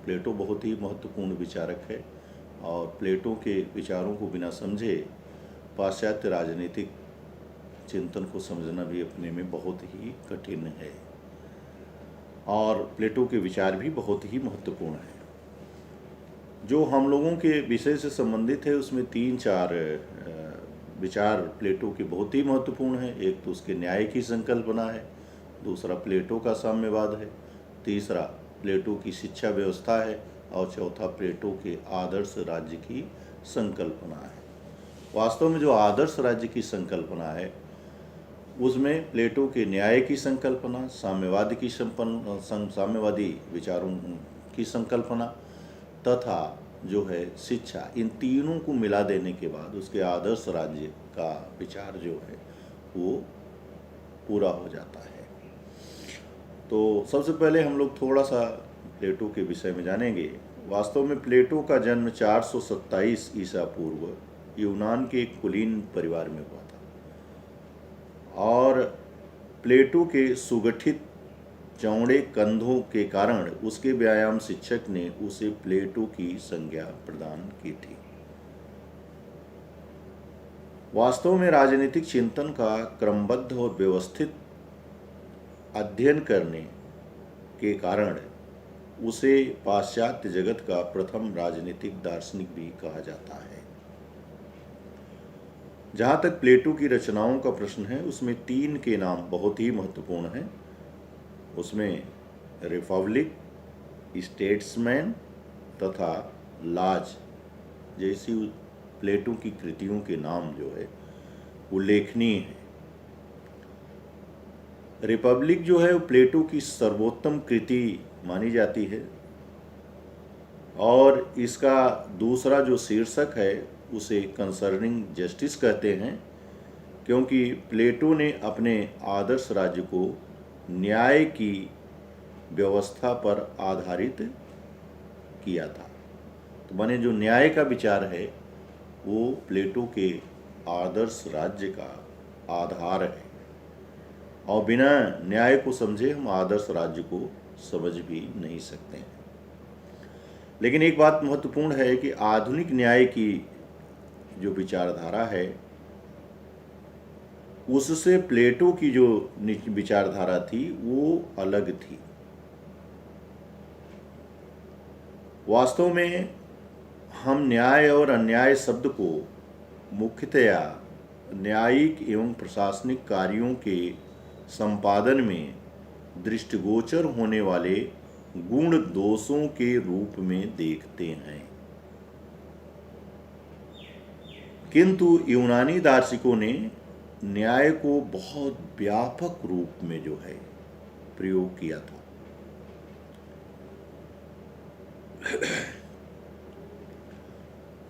प्लेटो बहुत ही महत्वपूर्ण विचारक है और प्लेटो के विचारों को बिना समझे पाश्चात्य राजनीतिक चिंतन को समझना भी अपने में बहुत ही कठिन है। और प्लेटो के विचार भी बहुत ही महत्वपूर्ण हैं। जो हम लोगों के विषय से संबंधित है उसमें 3-4 विचार प्लेटो के बहुत ही महत्वपूर्ण हैं। एक तो उसके न्याय की संकल्पना है, दूसरा प्लेटो का साम्यवाद है, तीसरा प्लेटो की शिक्षा व्यवस्था है और चौथा प्लेटो के आदर्श राज्य की संकल्पना है। वास्तव में जो आदर्श राज्य की संकल्पना है उसमें प्लेटो के न्याय की संकल्पना, साम्यवादी विचारों की संकल्पना तथा जो है शिक्षा, इन तीनों को मिला देने के बाद उसके आदर्श राज्य का विचार जो है वो पूरा हो जाता है। तो सबसे पहले हम लोग थोड़ा सा प्लेटो के विषय में जानेंगे। वास्तव में प्लेटो का जन्म 427 ईसा पूर्व यूनान के एक कुलीन परिवार में हुआ था और प्लेटो के सुगठित चौड़े कंधों के कारण उसके व्यायाम शिक्षक ने उसे प्लेटो की संज्ञा प्रदान की थी। वास्तव में राजनीतिक चिंतन का क्रमबद्ध और व्यवस्थित अध्ययन करने के कारण उसे पाश्चात्य जगत का प्रथम राजनीतिक दार्शनिक भी कहा जाता है। जहाँ तक प्लेटो की रचनाओं का प्रश्न है उसमें 3 के नाम बहुत ही महत्वपूर्ण हैं। उसमें रिपब्लिक, स्टेट्समैन तथा लाज जैसी प्लेटो की कृतियों के नाम जो है उल्लेखनीय है। रिपब्लिक जो है वो प्लेटो की सर्वोत्तम कृति मानी जाती है और इसका दूसरा जो शीर्षक है उसे कंसर्निंग जस्टिस कहते हैं, क्योंकि प्लेटो ने अपने आदर्श राज्य को न्याय की व्यवस्था पर आधारित किया था। तो माने जो न्याय का विचार है वो प्लेटो के आदर्श राज्य का आधार है और बिना न्याय को समझे हम आदर्श राज्य को समझ भी नहीं सकते हैं। लेकिन एक बात महत्वपूर्ण है कि आधुनिक न्याय की जो विचारधारा है उससे प्लेटो की जो विचारधारा थी वो अलग थी। वास्तव में हम न्याय और अन्याय शब्द को मुख्यतया न्यायिक एवं प्रशासनिक कार्यों के संपादन में दृष्टिगोचर होने वाले गुण दोषों के रूप में देखते हैं, किंतु यूनानी दार्शनिकों ने न्याय को बहुत व्यापक रूप में जो है प्रयोग किया था।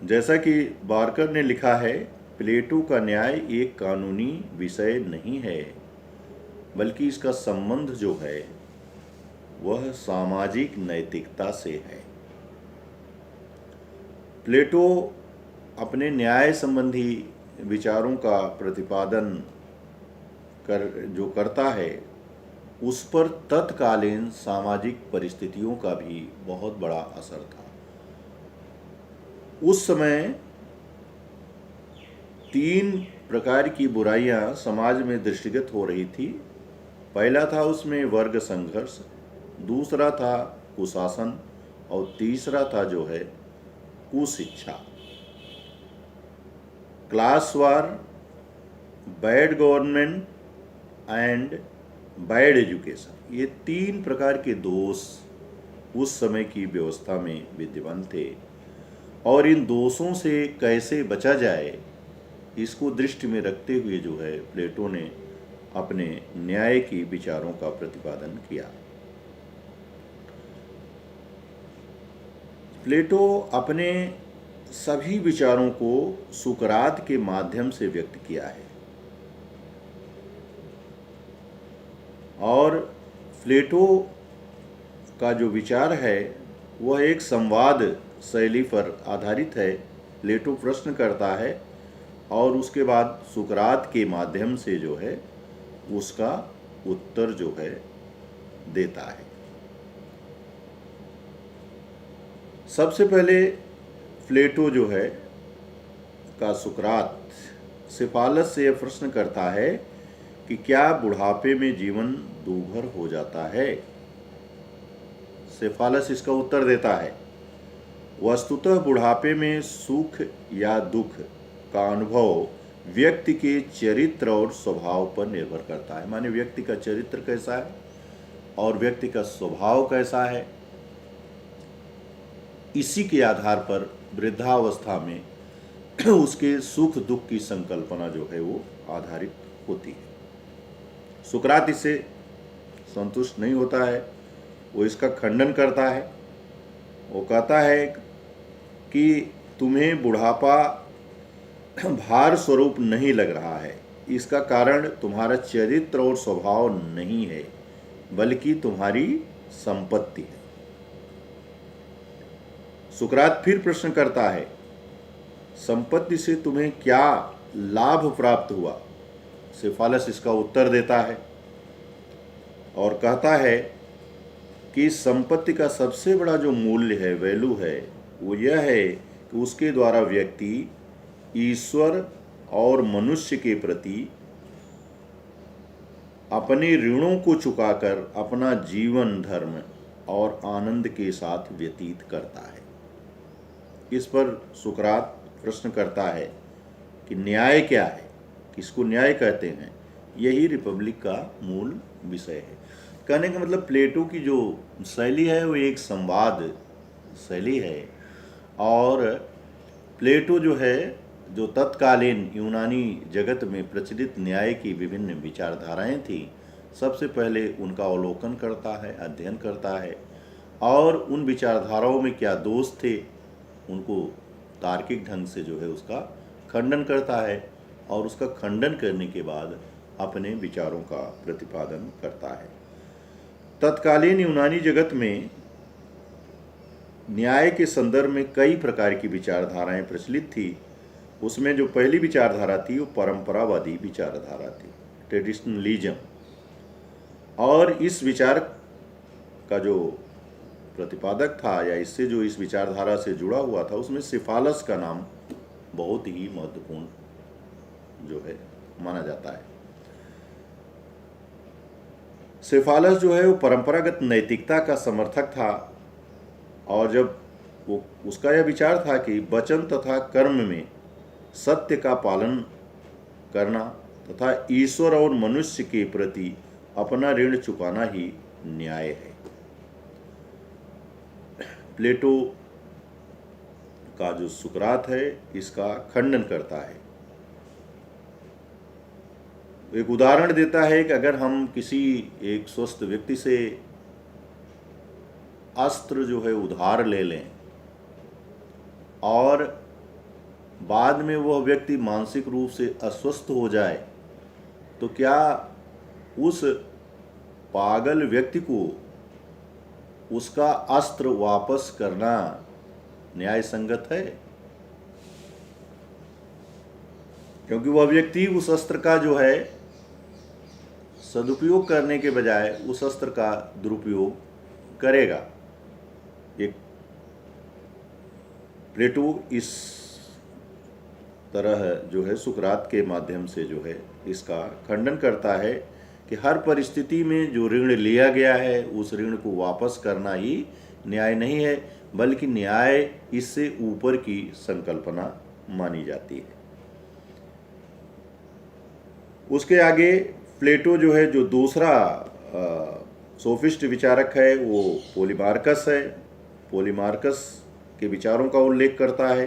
जैसा कि बार्कर ने लिखा है, प्लेटो का न्याय एक कानूनी विषय नहीं है बल्कि इसका संबंध जो है वह सामाजिक नैतिकता से है। प्लेटो अपने न्याय संबंधी विचारों का प्रतिपादन जो करता है उस पर तत्कालीन सामाजिक परिस्थितियों का भी बहुत बड़ा असर था। उस समय 3 प्रकार की बुराइयां समाज में दृष्टिगत हो रही थी। पहला था उसमें वर्ग संघर्ष, दूसरा था कुशासन और तीसरा था जो है कुशिक्षा। Class war, bad government and bad education, ये 3 प्रकार के दोष उस समय की व्यवस्था में विद्यमान थे और इन दोषों से कैसे बचा जाए इसको दृष्टि में रखते हुए जो है प्लेटो ने अपने न्याय की विचारों का प्रतिपादन किया। प्लेटो अपने सभी विचारों को सुकरात के माध्यम से व्यक्त किया है और प्लेटो का जो विचार है वह एक संवाद शैली पर आधारित है। प्लेटो प्रश्न करता है और उसके बाद सुकरात के माध्यम से जो है उसका उत्तर जो है देता है। सबसे पहले प्लेटो जो है का सुकरात सिफालस से यह प्रश्न करता है कि क्या बुढ़ापे में जीवन दूभर हो जाता है। सिफालस इसका उत्तर देता है, वस्तुतः बुढ़ापे में सुख या दुख का अनुभव व्यक्ति के चरित्र और स्वभाव पर निर्भर करता है। माने व्यक्ति का चरित्र कैसा है और व्यक्ति का स्वभाव कैसा है, इसी के आधार पर वृद्धावस्था में उसके सुख दुख की संकल्पना जो है वो आधारित होती है। सुकरात इससे संतुष्ट नहीं होता है, वो इसका खंडन करता है। वो कहता है कि तुम्हें बुढ़ापा भार स्वरूप नहीं लग रहा है, इसका कारण तुम्हारा चरित्र और स्वभाव नहीं है बल्कि तुम्हारी संपत्ति है। सुकरात फिर प्रश्न करता है, संपत्ति से तुम्हें क्या लाभ प्राप्त हुआ। सिफालस इसका उत्तर देता है और कहता है कि संपत्ति का सबसे बड़ा जो मूल्य है, वैल्यू है, वो यह है कि उसके द्वारा व्यक्ति ईश्वर और मनुष्य के प्रति अपने ऋणों को चुकाकर अपना जीवन धर्म और आनंद के साथ व्यतीत करता है। इस पर सुकरात प्रश्न करता है कि न्याय क्या है, किसको न्याय कहते हैं। यही रिपब्लिक का मूल विषय है। कहने का मतलब प्लेटो की जो शैली है वो एक संवाद शैली है, और प्लेटो जो है जो तत्कालीन यूनानी जगत में प्रचलित न्याय की विभिन्न विचारधाराएं थी, सबसे पहले उनका अवलोकन करता है, अध्ययन करता है, और उन विचारधाराओं में क्या दोष थे उनको तार्किक ढंग से जो है उसका खंडन करता है, और उसका खंडन करने के बाद अपने विचारों का प्रतिपादन करता है। तत्कालीन यूनानी जगत में न्याय के संदर्भ में कई प्रकार की विचारधाराएं प्रचलित थी। उसमें जो पहली विचारधारा थी वो परंपरावादी विचारधारा थी, ट्रेडिशनलिज्म। और इस विचार का जो प्रतिपादक था या इससे जो इस विचारधारा से जुड़ा हुआ था, उसमें सिफालस का नाम बहुत ही महत्वपूर्ण जो है माना जाता है। सिफालस जो है वो परंपरागत नैतिकता का समर्थक था, और जब वो उसका यह विचार था कि वचन तथा कर्म में सत्य का पालन करना तथा ईश्वर और मनुष्य के प्रति अपना ऋण चुकाना ही न्याय है। प्लेटो का जो सुकरात है इसका खंडन करता है। एक उदाहरण देता है कि अगर हम किसी एक स्वस्थ व्यक्ति से अस्त्र जो है उधार ले लें और बाद में वह व्यक्ति मानसिक रूप से अस्वस्थ हो जाए, तो क्या उस पागल व्यक्ति को उसका अस्त्र वापस करना न्याय संगत है? क्योंकि वह व्यक्ति उस अस्त्र का जो है सदुपयोग करने के बजाय उस अस्त्र का दुरुपयोग करेगा। एक प्लेटो इस तरह जो है सुकरात के माध्यम से जो है इसका खंडन करता है कि हर परिस्थिति में जो ऋण लिया गया है उस ऋण को वापस करना ही न्याय नहीं है, बल्कि न्याय इससे ऊपर की संकल्पना मानी जाती है। उसके आगे प्लेटो जो है जो दूसरा सोफिस्ट विचारक है वो पोलीमार्कस है। पोलीमार्कस के विचारों का उल्लेख करता है।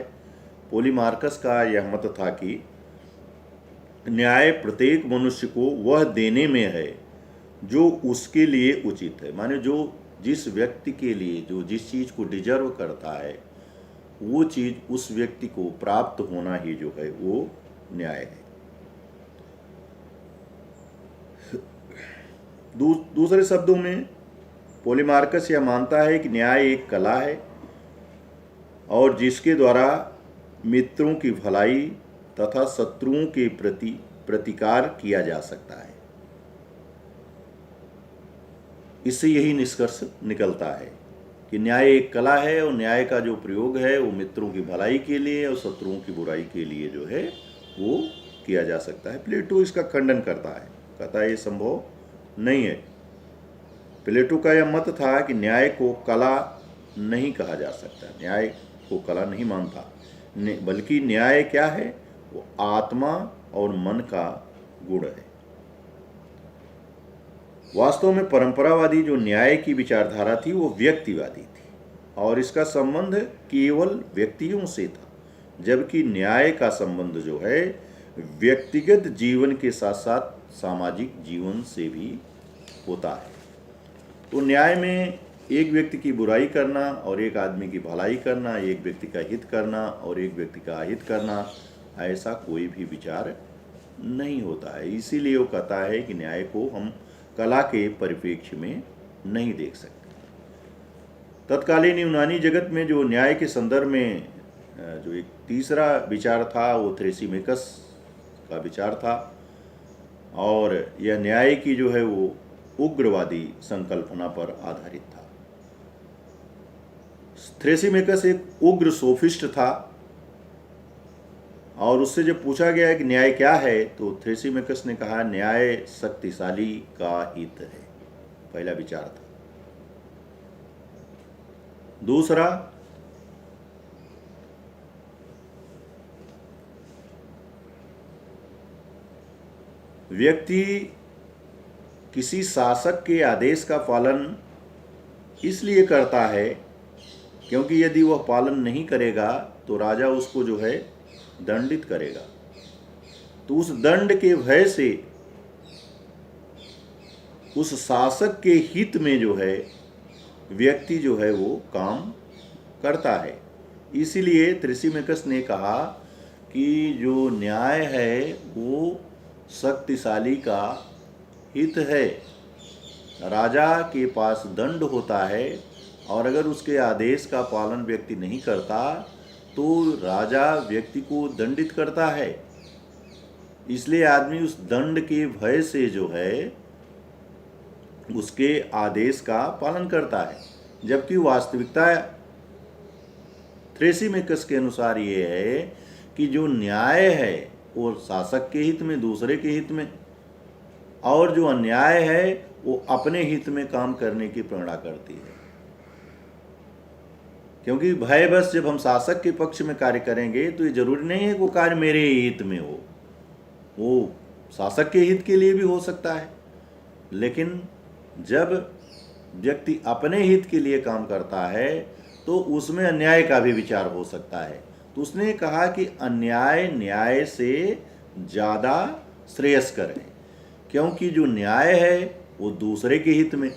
पोलीमार्कस का यह मत था कि न्याय प्रत्येक मनुष्य को वह देने में है जो उसके लिए उचित है। माने जो जिस व्यक्ति के लिए जो जिस चीज़ को डिजर्व करता है वो चीज़ उस व्यक्ति को प्राप्त होना ही जो है वो न्याय है। दूसरे शब्दों में पोलीमार्कस यह मानता है कि न्याय एक कला है और जिसके द्वारा मित्रों की भलाई तथा शत्रुओं के प्रति प्रतिकार किया जा सकता है। इससे यही निष्कर्ष निकलता है कि न्याय एक कला है और न्याय का जो प्रयोग है वो मित्रों की भलाई के लिए और शत्रुओं की बुराई के लिए जो है वो किया जा सकता है। प्लेटो इसका खंडन करता है, कहता है ये संभव नहीं है। प्लेटो का यह मत था कि न्याय को कला नहीं कहा जा सकता, न्याय को कला नहीं मानता, बल्कि न्याय क्या है, वो आत्मा और मन का गुण है। वास्तव में परंपरावादी जो न्याय की विचारधारा थी वो व्यक्तिवादी थी और इसका संबंध केवल व्यक्तियों से था, जबकि न्याय का संबंध जो है व्यक्तिगत जीवन के साथ साथ सामाजिक जीवन से भी होता है। तो न्याय में एक व्यक्ति की बुराई करना और एक आदमी की भलाई करना, एक व्यक्ति का हित करना और एक व्यक्ति का अहित करना, ऐसा कोई भी विचार नहीं होता है। इसीलिए वो कहता है कि न्याय को हम कला के परिप्रेक्ष्य में नहीं देख सकते। तत्कालीन यूनानी जगत में जो न्याय के संदर्भ में जो एक तीसरा विचार था वो थ्रेसिमेकस का विचार था और यह न्याय की जो है वो उग्रवादी संकल्पना पर आधारित था। थ्रेसिमेकस एक उग्र सोफिस्ट था और उससे जब पूछा गया कि न्याय क्या है तो थ्रेसिमेकस ने कहा न्याय शक्तिशाली का हित है, पहला विचार था। दूसरा, व्यक्ति किसी शासक के आदेश का पालन इसलिए करता है क्योंकि यदि वह पालन नहीं करेगा तो राजा उसको जो है दंडित करेगा, तो उस दंड के भय से उस शासक के हित में जो है व्यक्ति जो है वो काम करता है। इसीलिए थ्रेसिमेकस ने कहा कि जो न्याय है वो शक्तिशाली का हित है। राजा के पास दंड होता है और अगर उसके आदेश का पालन व्यक्ति नहीं करता तो राजा व्यक्ति को दंडित करता है। इसलिए आदमी उस दंड के भय से जो है उसके आदेश का पालन करता है, जबकि वास्तविकता थ्रेसिमेकस के अनुसार ये है कि जो न्याय है वो शासक के हित में, दूसरे के हित में, और जो अन्याय है वो अपने हित में काम करने की प्रेरणा करती है। क्योंकि भयवश जब हम शासक के पक्ष में कार्य करेंगे तो ये जरूरी नहीं है कि वो कार्य मेरे हित में हो, वो शासक के हित के लिए भी हो सकता है। लेकिन जब व्यक्ति अपने हित के लिए काम करता है तो उसमें अन्याय का भी विचार हो सकता है। तो उसने कहा कि अन्याय न्याय से ज़्यादा श्रेयस्कर है, क्योंकि जो न्याय है वो दूसरे के हित में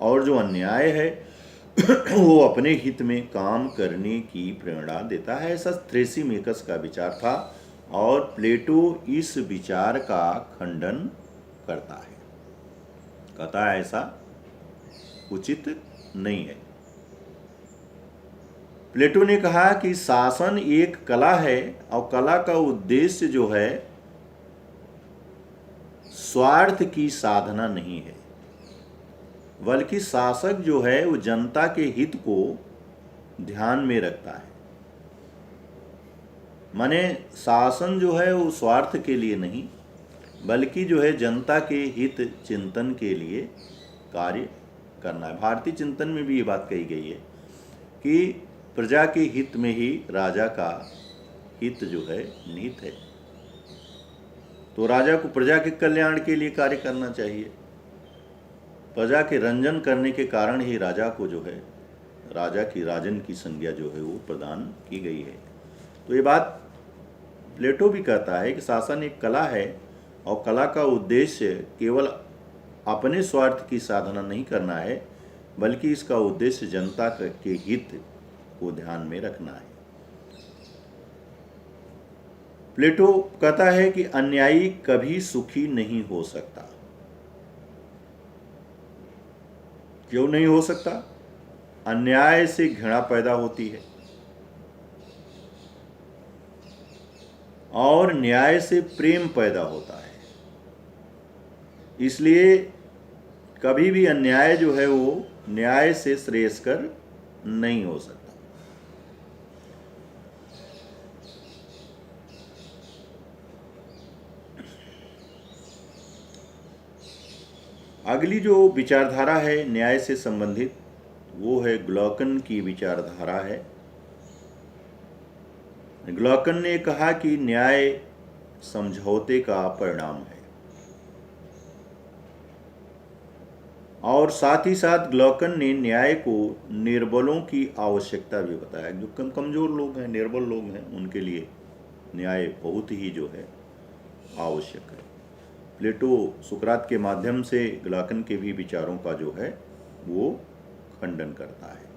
और जो अन्याय है वो अपने हित में काम करने की प्रेरणा देता है। ऐसा थ्रेसिमेकस का विचार था और प्लेटो इस विचार का खंडन करता है, कहता है ऐसा उचित नहीं है। प्लेटो ने कहा कि शासन एक कला है और कला का उद्देश्य जो है स्वार्थ की साधना नहीं है, बल्कि शासक जो है वो जनता के हित को ध्यान में रखता है। माने शासन जो है वो स्वार्थ के लिए नहीं बल्कि जो है जनता के हित चिंतन के लिए कार्य करना है। भारतीय चिंतन में भी ये बात कही गई है कि प्रजा के हित में ही राजा का हित जो है निहित है। तो राजा को प्रजा के कल्याण के लिए कार्य करना चाहिए। प्रजा के रंजन करने के कारण ही राजा को जो है राजा की राजन की संज्ञा जो है वो प्रदान की गई है। तो ये बात प्लेटो भी कहता है कि शासन एक कला है और कला का उद्देश्य केवल अपने स्वार्थ की साधना नहीं करना है बल्कि इसका उद्देश्य जनता के हित को ध्यान में रखना है। प्लेटो कहता है कि अन्यायी कभी सुखी नहीं हो सकता। क्यों नहीं हो सकता? अन्याय से घृणा पैदा होती है और न्याय से प्रेम पैदा होता है। इसलिए कभी भी अन्याय जो है वो न्याय से श्रेयस्कर नहीं हो सकता। अगली जो विचारधारा है न्याय से संबंधित, वो है ग्लॉकन की विचारधारा है। ग्लॉकन ने कहा कि न्याय समझौते का परिणाम है, और साथ ही साथ ग्लॉकन ने न्याय को निर्बलों की आवश्यकता भी बताया। जो कमजोर लोग हैं, निर्बल लोग हैं, उनके लिए न्याय बहुत ही जो है आवश्यक है। प्लेटो सुकरात के माध्यम से ग्लॉकन के भी विचारों का जो है वो खंडन करता है।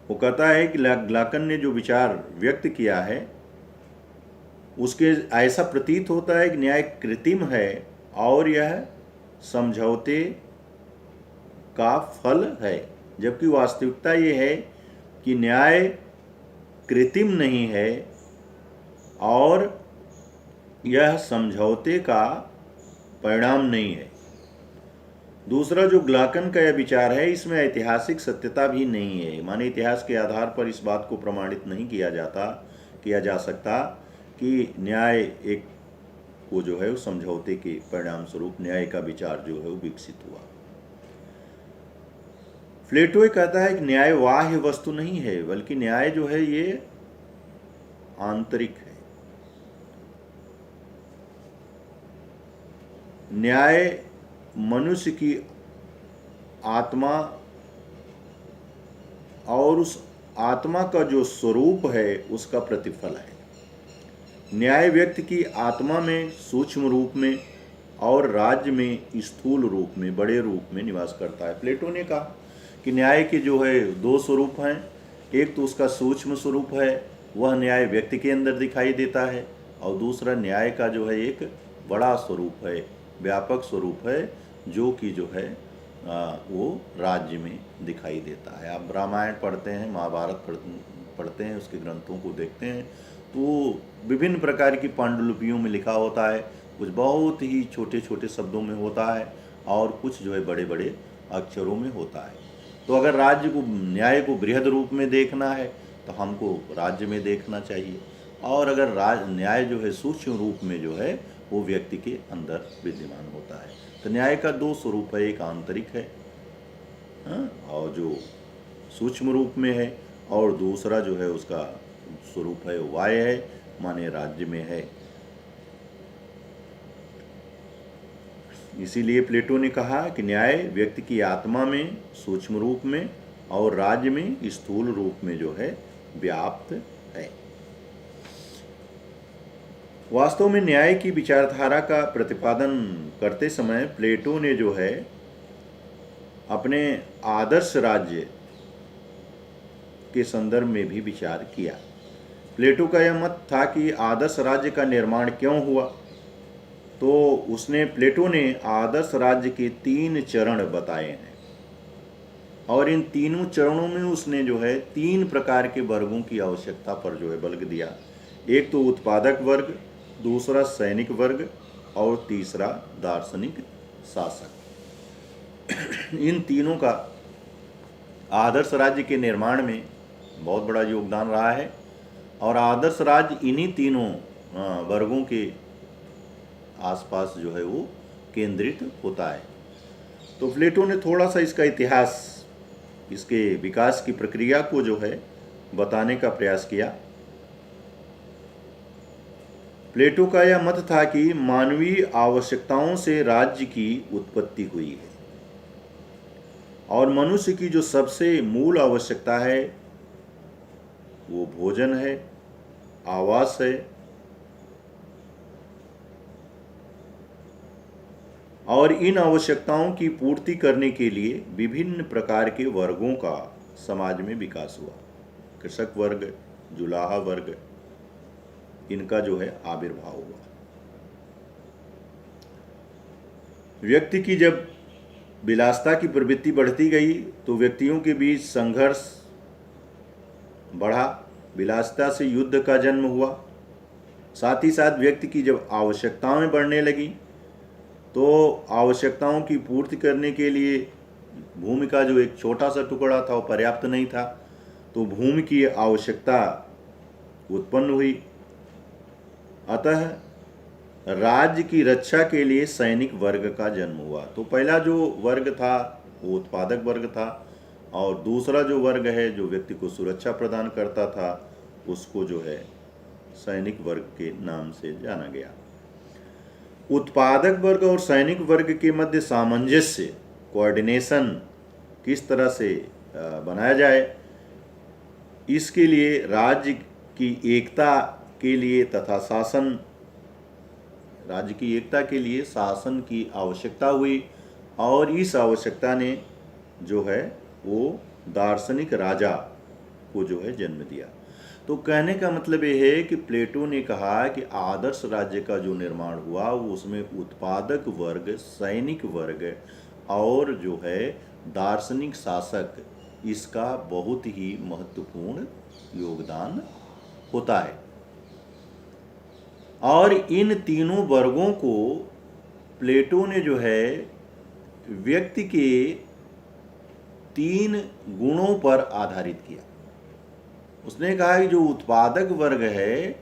वो कहता है कि ग्लॉकन ने जो विचार व्यक्त किया है उसके ऐसा प्रतीत होता है कि न्याय कृत्रिम है और यह समझौते का फल है, जबकि वास्तविकता ये है कि न्याय कृत्रिम नहीं है और यह समझौते का परिणाम नहीं है। दूसरा जो ग्लॉकन का यह विचार है, इसमें ऐतिहासिक सत्यता भी नहीं है, माने इतिहास के आधार पर इस बात को प्रमाणित नहीं किया जा सकता कि न्याय एक वो जो है उस समझौते के परिणाम स्वरूप न्याय का विचार जो है वो विकसित हुआ। प्लेटो कहता है कि न्याय बाह्य वस्तु नहीं है, बल्कि न्याय जो है ये आंतरिक है। न्याय मनुष्य की आत्मा और उस आत्मा का जो स्वरूप है उसका प्रतिफल है। न्याय व्यक्ति की आत्मा में सूक्ष्म रूप में और राज्य में स्थूल रूप में, बड़े रूप में निवास करता है। प्लेटो ने कहा कि न्याय के जो है दो स्वरूप हैं। एक तो उसका सूक्ष्म स्वरूप है, वह न्याय व्यक्ति के अंदर दिखाई देता है, और दूसरा न्याय का जो है एक बड़ा स्वरूप है, व्यापक स्वरूप है, जो कि जो है वो राज्य में दिखाई देता है। आप रामायण पढ़ते हैं, महाभारत पढ़ते हैं, उसके ग्रंथों को देखते हैं तो विभिन्न प्रकार की पांडुलिपियों में लिखा होता है। कुछ बहुत ही छोटे छोटे शब्दों में होता है और कुछ जो है बड़े बड़े अक्षरों में होता है। तो अगर राज्य को, न्याय को बृहद रूप में देखना है तो हमको राज्य में देखना चाहिए, और अगर न्याय जो है सूक्ष्म रूप में जो है वो व्यक्ति के अंदर विद्यमान होता है। तो न्याय का दो स्वरूप है, एक आंतरिक है और जो सूक्ष्म रूप में है, और दूसरा जो है उसका स्वरूप है बाह्य है, माने राज्य में है। इसीलिए प्लेटो ने कहा कि न्याय व्यक्ति की आत्मा में सूक्ष्म रूप में और राज्य में स्थूल रूप में जो है व्याप्त है। वास्तव में न्याय की विचारधारा का प्रतिपादन करते समय प्लेटो ने जो है अपने आदर्श राज्य के संदर्भ में भी विचार किया। प्लेटो का यह मत था कि आदर्श राज्य का निर्माण क्यों हुआ, तो प्लेटो ने आदर्श राज्य के 3 चरण बताए हैं, और इन तीनों चरणों में उसने जो है 3 प्रकार के वर्गों की आवश्यकता पर जो है बल दिया। एक तो उत्पादक वर्ग, दूसरा सैनिक वर्ग, और तीसरा दार्शनिक शासक। इन तीनों का आदर्श राज्य के निर्माण में बहुत बड़ा योगदान रहा है, और आदर्श राज्य इन्हीं तीनों वर्गों के आसपास जो है वो केंद्रित होता है। तो प्लेटो ने थोड़ा सा इसका इतिहास, इसके विकास की प्रक्रिया को जो है बताने का प्रयास किया। प्लेटो का यह मत था कि मानवीय आवश्यकताओं से राज्य की उत्पत्ति हुई है, और मनुष्य की जो सबसे मूल आवश्यकता है वो भोजन है, आवास है, और इन आवश्यकताओं की पूर्ति करने के लिए विभिन्न प्रकार के वर्गों का समाज में विकास हुआ। कृषक वर्ग, जुलाहा वर्ग, इनका जो है आविर्भाव हुआ। व्यक्ति की जब विलासिता की प्रवृत्ति बढ़ती गई तो व्यक्तियों के बीच संघर्ष बढ़ा, विलासिता से युद्ध का जन्म हुआ। साथ ही साथ व्यक्ति की जब आवश्यकताएं बढ़ने लगी तो आवश्यकताओं की पूर्ति करने के लिए भूमि का जो एक छोटा सा टुकड़ा था वो पर्याप्त नहीं था, तो भूमि की आवश्यकता उत्पन्न हुई। अतः राज्य की रक्षा के लिए सैनिक वर्ग का जन्म हुआ। तो पहला जो वर्ग था वो उत्पादक वर्ग था, और दूसरा जो वर्ग है जो व्यक्ति को सुरक्षा प्रदान करता था उसको जो है सैनिक वर्ग के नाम से जाना गया। उत्पादक वर्ग और सैनिक वर्ग के मध्य सामंजस्य, कोऑर्डिनेशन किस तरह से बनाया जाए, इसके लिए राज्य की एकता के लिए तथा राज्य की एकता के लिए शासन की आवश्यकता हुई, और इस आवश्यकता ने जो है वो दार्शनिक राजा को जो है जन्म दिया। तो कहने का मतलब ये है कि प्लेटो ने कहा कि आदर्श राज्य का जो निर्माण हुआ वो उसमें उत्पादक वर्ग, सैनिक वर्ग और जो है दार्शनिक शासक, इसका बहुत ही महत्वपूर्ण योगदान होता है। और इन तीनों वर्गों को प्लेटो ने जो है व्यक्ति के 3 गुणों पर आधारित किया। उसने कहा कि जो उत्पादक वर्ग है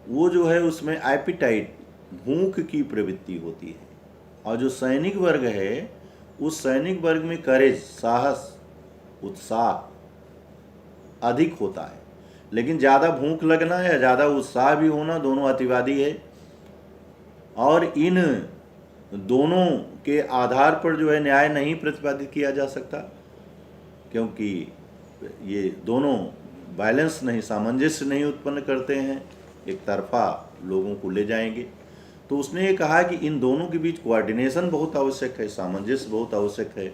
वो जो है उसमें एपिटाइट, भूख की प्रवृत्ति होती है, और जो सैनिक वर्ग है उस सैनिक वर्ग में करेज, साहस, उत्साह अधिक होता है। लेकिन ज़्यादा भूख लगना या ज़्यादा उत्साह भी होना दोनों अतिवादी है, और इन दोनों के आधार पर जो है न्याय नहीं प्रतिपादित किया जा सकता, क्योंकि ये दोनों बैलेंस नहीं, सामंजस्य नहीं उत्पन्न करते हैं, एक तरफा लोगों को ले जाएंगे। तो उसने ये कहा कि इन दोनों के बीच कोऑर्डिनेशन बहुत आवश्यक है, सामंजस्य बहुत आवश्यक है,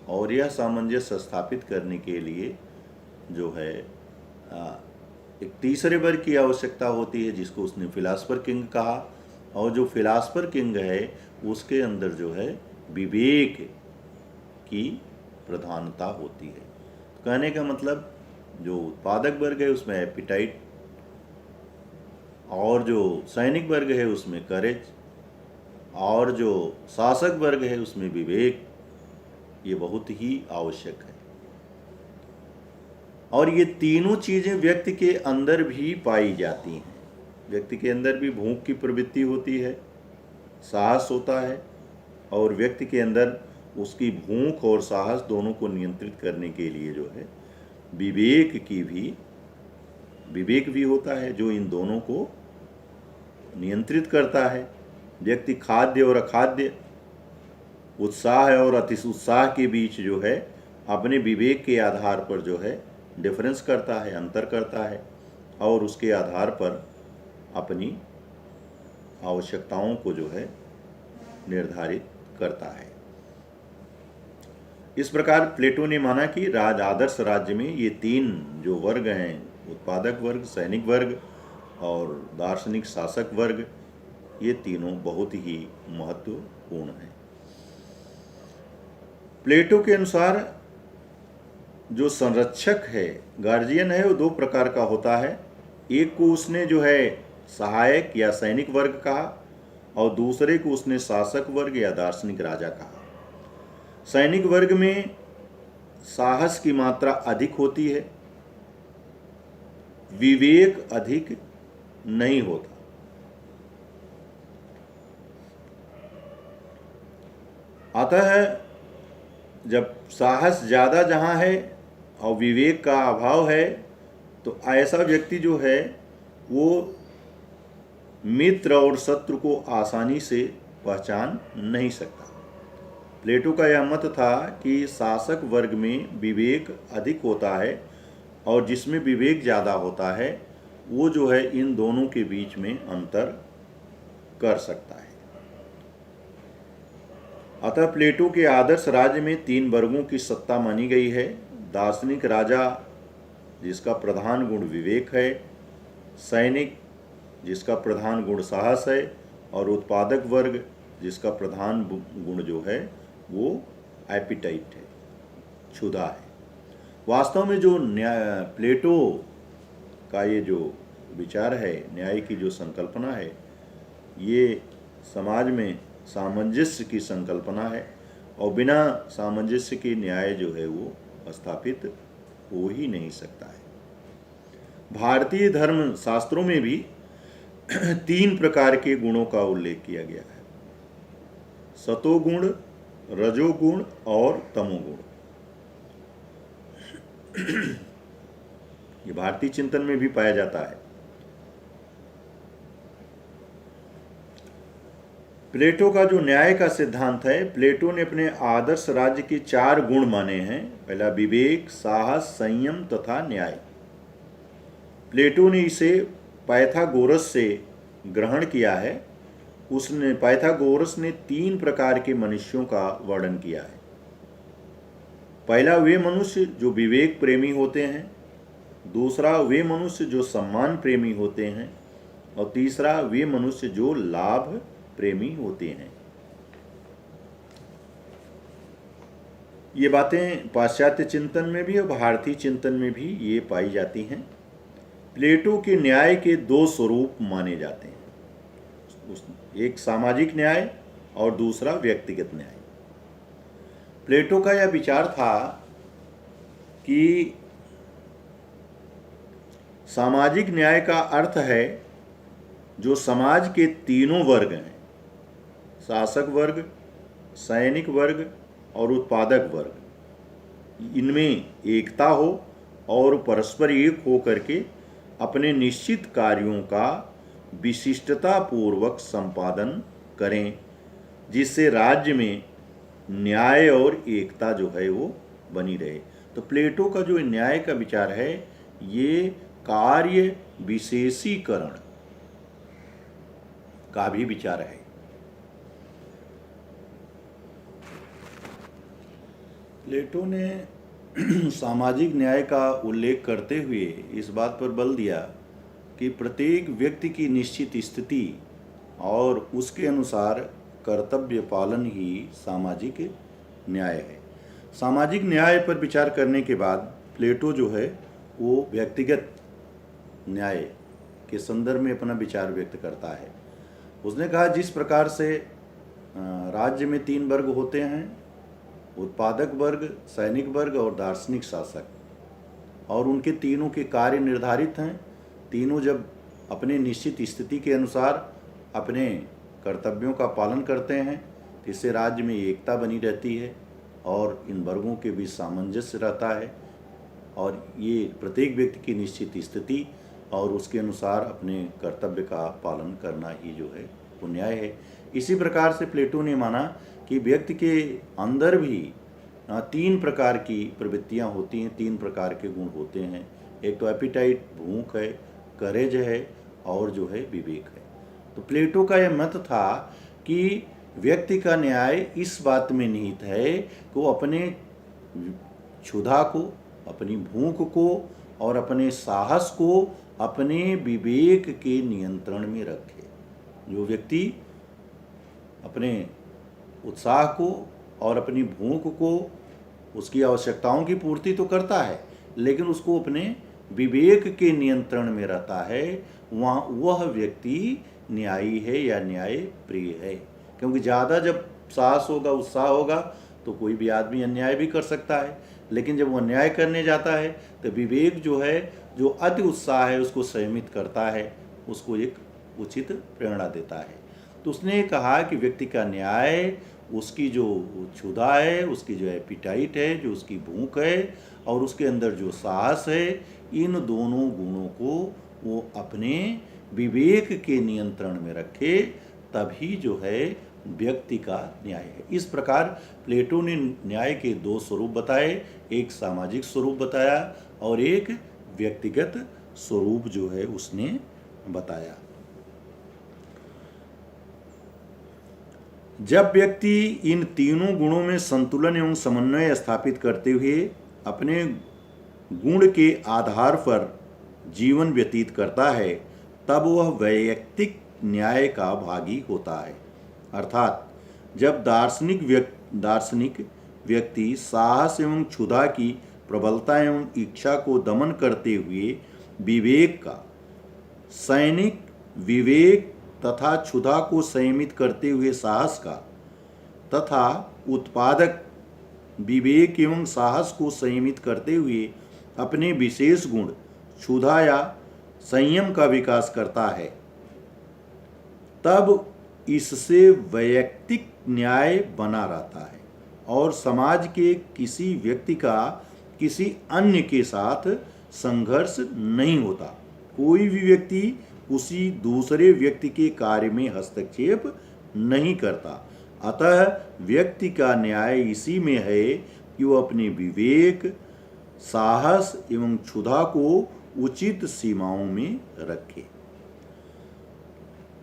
और यह सामंजस्य स्थापित करने के लिए जो है एक तीसरे वर्ग की आवश्यकता होती है, जिसको उसने फिलासफर किंग कहा। और जो फिलासफर किंग है उसके अंदर जो है विवेक की प्रधानता होती है। तो कहने का मतलब जो उत्पादक वर्ग है उसमें एपिटाइट, और जो सैनिक वर्ग है उसमें करेज, और जो शासक वर्ग है उसमें विवेक, ये बहुत ही आवश्यक है। और ये तीनों चीज़ें व्यक्ति के अंदर भी पाई जाती हैं। व्यक्ति के अंदर भी भूख की प्रवृत्ति होती है, साहस होता है, और व्यक्ति के अंदर उसकी भूख और साहस दोनों को नियंत्रित करने के लिए जो है विवेक भी होता है, जो इन दोनों को नियंत्रित करता है। व्यक्ति खाद्य और अखाद्य, उत्साह और अतिउत्साह के बीच जो है अपने विवेक के आधार पर जो है डिफरेंस करता है, अंतर करता है, और उसके आधार पर अपनी आवश्यकताओं को जो है निर्धारित करता है। इस प्रकार प्लेटो ने माना कि आदर्श राज्य में ये 3 जो वर्ग हैं, उत्पादक वर्ग, सैनिक वर्ग और दार्शनिक शासक वर्ग, ये तीनों बहुत ही महत्वपूर्ण हैं। प्लेटो के अनुसार जो संरक्षक है, गार्जियन है, वो 2 प्रकार का होता है। एक को उसने जो है सहायक या सैनिक वर्ग कहा, और दूसरे को उसने शासक वर्ग या दार्शनिक राजा कहा। सैनिक वर्ग में साहस की मात्रा अधिक होती है, विवेक अधिक नहीं होता। अतः जब साहस ज़्यादा जहाँ है और विवेक का अभाव है, तो ऐसा व्यक्ति जो है वो मित्र और शत्रु को आसानी से पहचान नहीं सकता। प्लेटो का यह मत था कि शासक वर्ग में विवेक अधिक होता है, और जिसमें विवेक ज़्यादा होता है वो जो है इन दोनों के बीच में अंतर कर सकता है। अतः प्लेटो के आदर्श राज्य में 3 वर्गों की सत्ता मानी गई है। दार्शनिक राजा जिसका प्रधान गुण विवेक है, सैनिक जिसका प्रधान गुण साहस है, और उत्पादक वर्ग जिसका प्रधान गुण जो है वो एपिटाइट है, क्षुधा है। वास्तव में जो प्लेटो का ये जो विचार है, न्याय की जो संकल्पना है, ये समाज में सामंजस्य की संकल्पना है, और बिना सामंजस्य के न्याय जो है वो स्थापित हो ही नहीं सकता है। भारतीय धर्म शास्त्रों में भी 3 प्रकार के गुणों का उल्लेख किया गया है, सतोगुण, रजोगुण और तमोगुण। ये भारतीय चिंतन में भी पाया जाता है। प्लेटो का जो न्याय का सिद्धांत है, प्लेटो ने अपने आदर्श राज्य के 4 गुण माने हैं। पहला विवेक, साहस, संयम तथा न्याय। प्लेटो ने इसे पाइथागोरस से ग्रहण किया है। पाइथागोरस ने 3 प्रकार के मनुष्यों का वर्णन किया है। पहला वे मनुष्य जो विवेक प्रेमी होते हैं, दूसरा वे मनुष्य जो सम्मान प्रेमी होते हैं, और तीसरा वे मनुष्य जो लाभ प्रेमी होते हैं। ये बातें पाश्चात्य चिंतन में भी और भारतीय चिंतन में भी ये पाई जाती हैं। प्लेटो के न्याय के 2 स्वरूप माने जाते हैं, एक सामाजिक न्याय और दूसरा व्यक्तिगत न्याय। प्लेटो का यह विचार था कि सामाजिक न्याय का अर्थ है जो समाज के तीनों वर्ग हैं, शासक वर्ग, सैनिक वर्ग और उत्पादक वर्ग, इनमें एकता हो और परस्पर एक हो करके अपने निश्चित कार्यों का विशिष्टता पूर्वक संपादन करें, जिससे राज्य में न्याय और एकता जो है वो बनी रहे। तो प्लेटो का जो न्याय का विचार है, ये कार्य विशेषीकरण का भी विचार है। प्लेटो ने सामाजिक न्याय का उल्लेख करते हुए इस बात पर बल दिया कि प्रत्येक व्यक्ति की निश्चित स्थिति और उसके अनुसार कर्तव्य पालन ही सामाजिक न्याय है। सामाजिक न्याय पर विचार करने के बाद प्लेटो जो है वो व्यक्तिगत न्याय के संदर्भ में अपना विचार व्यक्त करता है। उसने कहा जिस प्रकार से राज्य में 3 वर्ग होते हैं, उत्पादक वर्ग, सैनिक वर्ग और दार्शनिक शासक, और उनके तीनों के कार्य निर्धारित हैं। तीनों जब अपने निश्चित स्थिति के अनुसार अपने कर्तव्यों का पालन करते हैं तो इससे राज्य में एकता बनी रहती है और इन वर्गों के बीच सामंजस्य रहता है, और ये प्रत्येक व्यक्ति की निश्चित स्थिति और उसके अनुसार अपने कर्तव्य का पालन करना ही जो है वो न्याय है। इसी प्रकार से प्लेटो ने माना कि व्यक्ति के अंदर भी 3 प्रकार की प्रवृत्तियां होती हैं, 3 प्रकार के गुण होते हैं। एक तो एपिटाइट, भूख है, करेज है और जो है विवेक है। तो प्लेटो का यह मत था कि व्यक्ति का न्याय इस बात में निहित है कि वो अपने क्षुधा को, अपनी भूख को और अपने साहस को अपने विवेक के नियंत्रण में रखे। जो व्यक्ति अपने उत्साह को और अपनी भूख को, उसकी आवश्यकताओं की पूर्ति तो करता है, लेकिन उसको अपने विवेक के नियंत्रण में रहता है, वह व्यक्ति न्यायी है या न्याय प्रिय है। क्योंकि ज़्यादा जब साहस होगा, उत्साह होगा, तो कोई भी आदमी अन्याय भी कर सकता है, लेकिन जब वो अन्याय करने जाता है तो विवेक जो है, जो अति उत्साह है, उसको संयमित करता है, उसको एक उचित प्रेरणा देता है। तो उसने कहा कि व्यक्ति का न्याय उसकी जो क्षुधा है, उसकी जो एपिटाइट है, जो उसकी भूख है और उसके अंदर जो साहस है, इन दोनों गुणों को वो अपने विवेक के नियंत्रण में रखे, तभी जो है व्यक्ति का न्याय है। इस प्रकार प्लेटो ने न्याय के 2 स्वरूप बताए, एक सामाजिक स्वरूप बताया और एक व्यक्तिगत स्वरूप जो है उसने बताया। जब व्यक्ति इन तीनों गुणों में संतुलन एवं समन्वय स्थापित करते हुए अपने गुण के आधार पर जीवन व्यतीत करता है, तब वह वैयक्तिक न्याय का भागी होता है। अर्थात जब दार्शनिक व्यक्ति साहस एवं क्षुधा की प्रबलता एवं इच्छा को दमन करते हुए विवेक का, सैनिक विवेक तथा क्षुधा को संयमित करते हुए साहस का, तथा उत्पादक विवेक एवं साहस को संयमित करते हुए अपने विशेष गुण क्षुधा या संयम का विकास करता है, तब इससे वैयक्तिक न्याय बना रहता है और समाज के किसी व्यक्ति का किसी अन्य के साथ संघर्ष नहीं होता। कोई भी व्यक्ति उसी दूसरे व्यक्ति के कार्य में हस्तक्षेप नहीं करता। अतः व्यक्ति का न्याय इसी में है कि वो अपने विवेक, साहस एवं क्षुधा को उचित सीमाओं में रखे।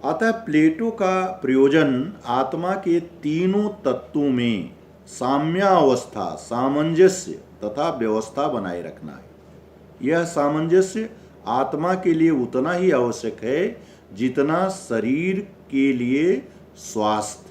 अतः प्लेटो का प्रयोजन आत्मा के तीनों तत्वों में साम्यावस्था, सामंजस्य तथा व्यवस्था बनाए रखना है। यह सामंजस्य आत्मा के लिए उतना ही आवश्यक है जितना शरीर के लिए स्वास्थ्य।